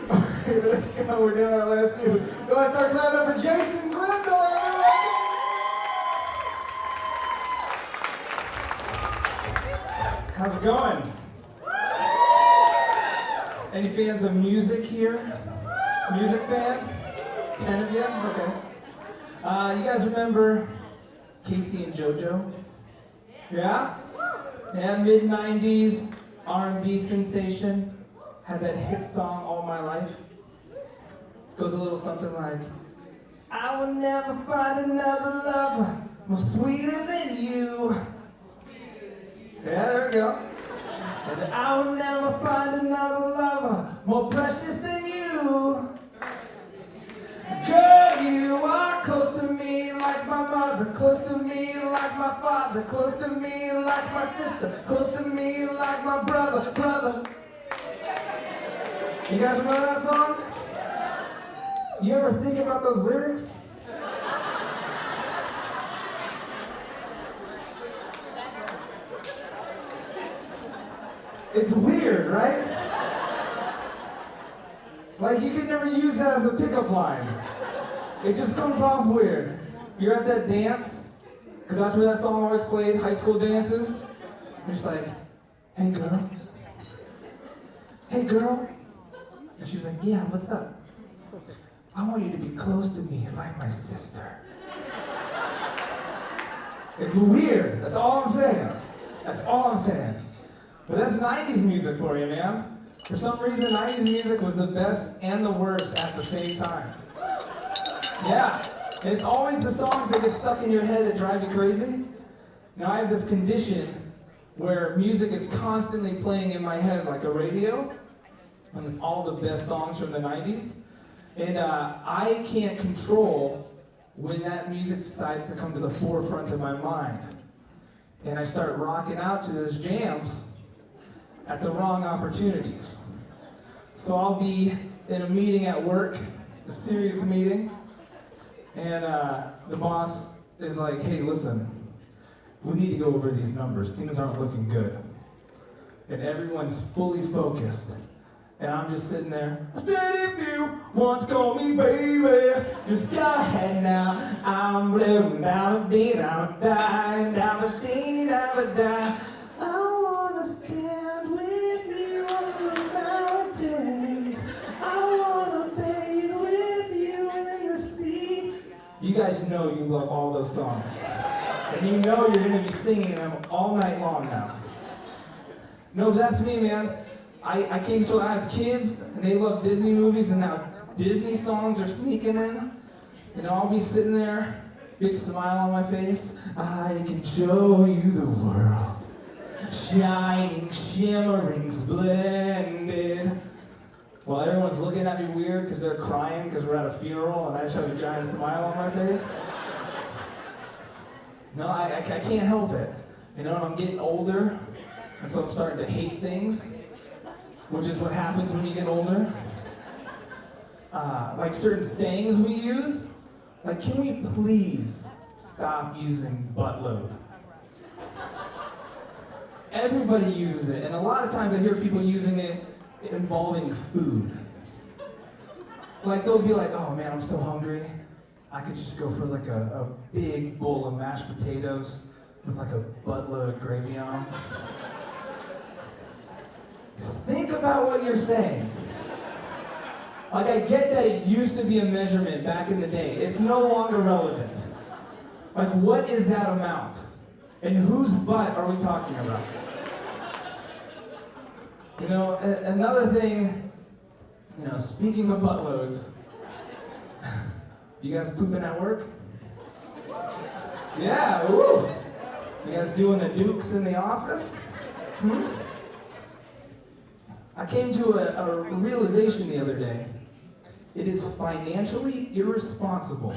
Okay, the next guy, we're down our last few. Go ahead, start clapping up for Jason Grindle, everyone! How's it going? Any fans of music here? Music fans? 10 of you? Okay. You guys remember Casey and JoJo? Yeah? Yeah, mid-90s R&B sensation. Had that hit song, All My Life. Goes a little something like, I will never find another lover more sweeter than you. Yeah, there we go. And I will never find another lover more precious than you. Girl, you are close to me like my mother, close to me like my father, close to me like my sister, close to me like my brother. You guys remember that song? You ever think about those lyrics? It's weird, right? Like you can never use that as a pickup line. It just comes off weird. You're at that dance, because that's where that song always played, high school dances. You're just like, hey girl. Hey girl. And she's like, yeah, what's up? I want you to be close to me like my sister. It's weird. That's all I'm saying. That's all I'm saying. But that's 90s music for you, man. For some reason, 90s music was the best and the worst at the same time. Yeah. And it's always the songs that get stuck in your head that drive you crazy. Now, I have this condition where music is constantly playing in my head like a radio. And it's all the best songs from the 90s. And I can't control when that music decides to come to the forefront of my mind. And I start rocking out to those jams at the wrong opportunities. So I'll be in a meeting at work, a serious meeting, and the boss is like, hey, listen, we need to go over these numbers. Things aren't looking good. And everyone's fully focused. And I'm just sitting there. I said if you want to call me baby, just go ahead now. I'm blue, down a dee, down a die, down a dee, down a die. I wanna stand with you on the mountains. I wanna bathe with you in the sea. You guys know you love all those songs. And you know you're gonna be singing them all night long now. No, that's me, man. I can't control. I have kids, and they love Disney movies, and now Disney songs are sneaking in. You know, I'll be sitting there, big smile on my face. I can show you the world, shining, shimmering, splendid. While everyone's looking at me weird because they're crying because we're at a funeral, and I just have a giant smile on my face. No, I can't help it. You know, and I'm getting older, and so I'm starting to hate things. Which is what happens when you get older. Like certain sayings we use, like, can we please stop using buttload? Everybody uses it, and a lot of times I hear people using it involving food. Like they'll be like, oh man, I'm so hungry. I could just go for like a big bowl of mashed potatoes with like a buttload of gravy on them. Think about what you're saying. Like, I get that it used to be a measurement back in the day. It's no longer relevant. Like, what is that amount? And whose butt are we talking about? You know, another thing, you know, speaking of buttloads, you guys pooping at work? Yeah, woo! You guys doing the dukes in the office? I came to a realization the other day. It is financially irresponsible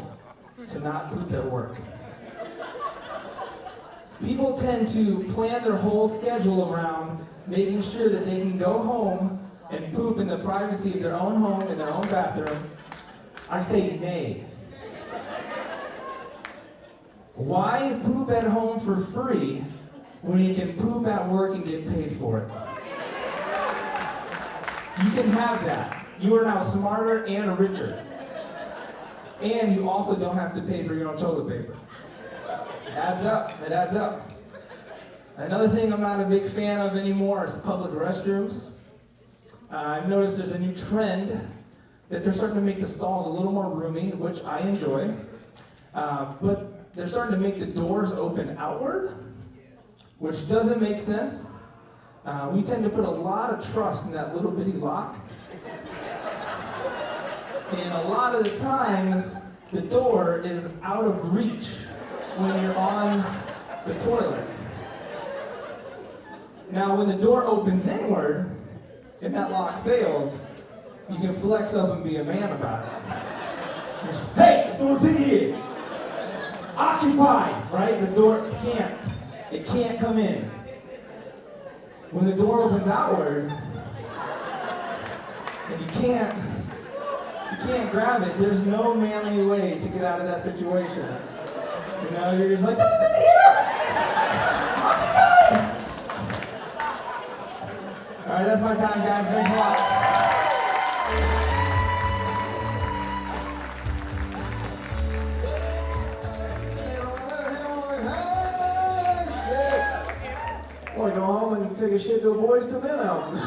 to not poop at work. People tend to plan their whole schedule around making sure that they can go home and poop in the privacy of their own home, in their own bathroom. I say nay. Why poop at home for free when you can poop at work and get paid for it? You can have that. You are now smarter and richer. And you also don't have to pay for your own toilet paper. It adds up, it adds up. Another thing I'm not a big fan of anymore is public restrooms. I've noticed there's a new trend that they're starting to make the stalls a little more roomy, which I enjoy. But they're starting to make the doors open outward, which doesn't make sense. We tend to put a lot of trust in that little bitty lock. And a lot of the times, the door is out of reach when you're on the toilet. Now, when the door opens inward, and that lock fails, you can flex up and be a man about it. Just, hey, this door's in here. Occupied, right? The door, it can't come in. When the door opens outward, and you can't grab it, there's no manly way to get out of that situation. You know, you're just like, someone's in here! Occupied! All right, that's my time, guys. Thanks a lot. I want to go home and take a shit to a Boys to Men album.